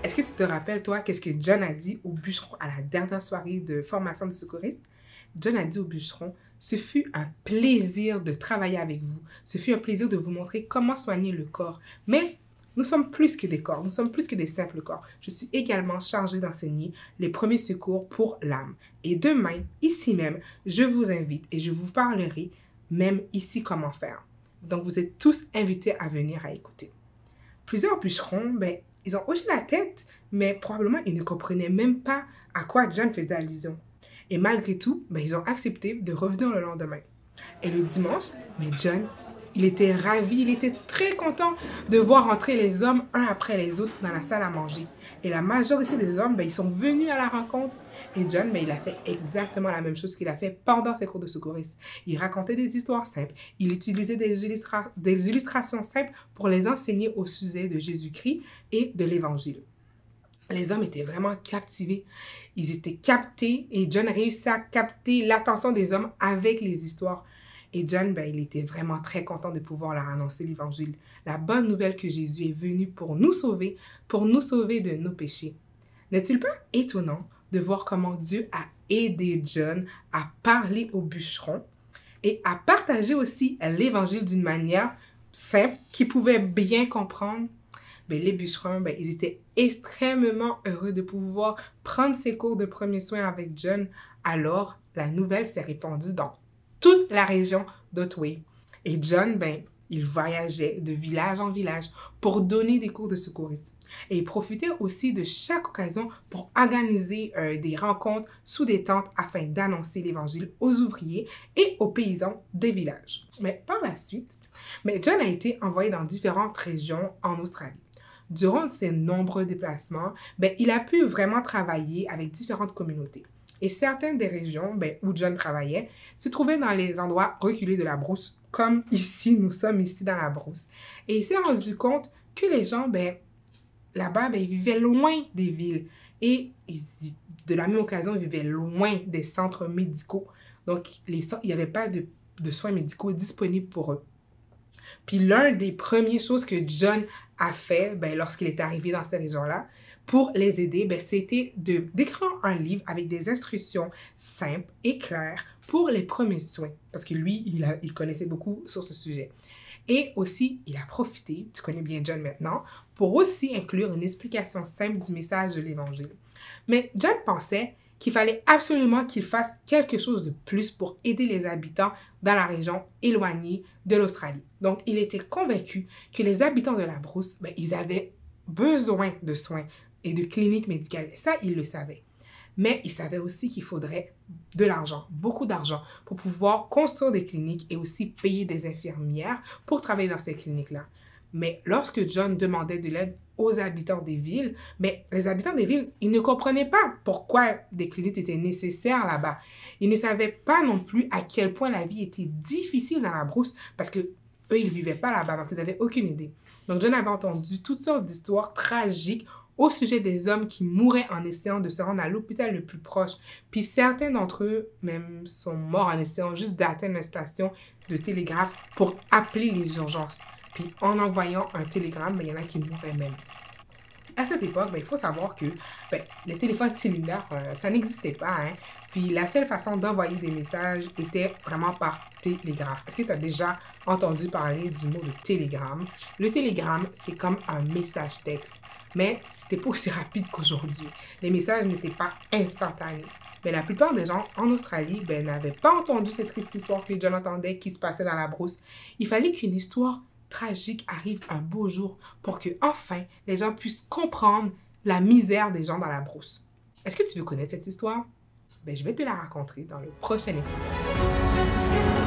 Est-ce que tu te rappelles, toi, qu'est-ce que John a dit au bûcheron à la dernière soirée de formation de secouriste? John a dit au bûcheron, ce fut un plaisir de travailler avec vous. Ce fut un plaisir de vous montrer comment soigner le corps. Mais nous sommes plus que des corps, nous sommes plus que des simples corps. Je suis également chargée d'enseigner les premiers secours pour l'âme. Et demain, ici même, je vous invite et je vous parlerai même ici comment faire. Donc, vous êtes tous invités à venir à écouter. Plusieurs bûcherons, ils ont hoché la tête, mais probablement ils ne comprenaient même pas à quoi John faisait allusion. Et malgré tout, ils ont accepté de revenir le lendemain. Et le dimanche, John, il était ravi, il était très content de voir entrer les hommes un après les autres dans la salle à manger. Et la majorité des hommes, ils sont venus à la rencontre. Et John, il a fait exactement la même chose qu'il a fait pendant ses cours de secourisme. Il racontait des histoires simples. Il utilisait des illustrations simples pour les enseigner au sujet de Jésus-Christ et de l'Évangile. Les hommes étaient vraiment captivés. Ils étaient captés et John réussit à capter l'attention des hommes avec les histoires. Et John, il était vraiment très content de pouvoir leur annoncer l'Évangile. La bonne nouvelle que Jésus est venu pour nous sauver de nos péchés. N'est-il pas étonnant de voir comment Dieu a aidé John à parler aux bûcherons et à partager aussi l'Évangile d'une manière simple qu'ils pouvaient bien comprendre? Les bûcherons, ils étaient extrêmement heureux de pouvoir prendre ces cours de premiers soins avec John. Alors, la nouvelle s'est répandue dans toute la région d'Otway. Et John, il voyageait de village en village pour donner des cours de secourisme. Et il profitait aussi de chaque occasion pour organiser des rencontres sous des tentes afin d'annoncer l'Évangile aux ouvriers et aux paysans des villages. Mais par la suite, John a été envoyé dans différentes régions en Australie. Durant ses nombreux déplacements, il a pu vraiment travailler avec différentes communautés. Et certaines des régions où John travaillait se trouvaient dans les endroits reculés de la brousse, comme ici, nous sommes ici dans la brousse. Et il s'est rendu compte que les gens, là-bas, ils vivaient loin des villes. Et de la même occasion, ils vivaient loin des centres médicaux. Donc, il n'y avait pas de soins médicaux disponibles pour eux. Puis l'une des premières choses que John a fait lorsqu'il est arrivé dans ces régions-là, pour les aider, c'était d'écrire un livre avec des instructions simples et claires pour les premiers soins. Parce que lui, il connaissait beaucoup sur ce sujet. Et aussi, il a profité, tu connais bien John maintenant, pour aussi inclure une explication simple du message de l'Évangile. Mais John pensait qu'il fallait absolument qu'il fasse quelque chose de plus pour aider les habitants dans la région éloignée de l'Australie. Donc, il était convaincu que les habitants de la brousse, ils avaient besoin de soins et de cliniques médicales. Ça, il le savait. Mais il savait aussi qu'il faudrait de l'argent, beaucoup d'argent, pour pouvoir construire des cliniques et aussi payer des infirmières pour travailler dans ces cliniques-là. Mais lorsque John demandait de l'aide aux habitants des villes, les habitants des villes, ils ne comprenaient pas pourquoi des cliniques étaient nécessaires là-bas. Ils ne savaient pas non plus à quel point la vie était difficile dans la brousse parce que eux, ils ne vivaient pas là-bas, donc ils n'avaient aucune idée. Donc John avait entendu toutes sortes d'histoires tragiques au sujet des hommes qui mouraient en essayant de se rendre à l'hôpital le plus proche. Puis certains d'entre eux même sont morts en essayant juste d'atteindre une station de télégraphe pour appeler les urgences. Puis en envoyant un télégramme, il y en a qui mouraient même. À cette époque, il faut savoir que les téléphones cellulaires, ça n'existait pas. Hein? Puis la seule façon d'envoyer des messages était vraiment par télégraphe. Est-ce que tu as déjà entendu parler du mot de télégramme? Le télégramme, c'est comme un message texte. Mais c'était pas aussi rapide qu'aujourd'hui. Les messages n'étaient pas instantanés. Mais la plupart des gens en Australie n'avaient pas entendu cette triste histoire que John entendait qui se passait dans la brousse. Il fallait qu'une histoire tragique arrive un beau jour pour que, enfin, les gens puissent comprendre la misère des gens dans la brousse. Est-ce que tu veux connaître cette histoire? Je vais te la raconter dans le prochain épisode.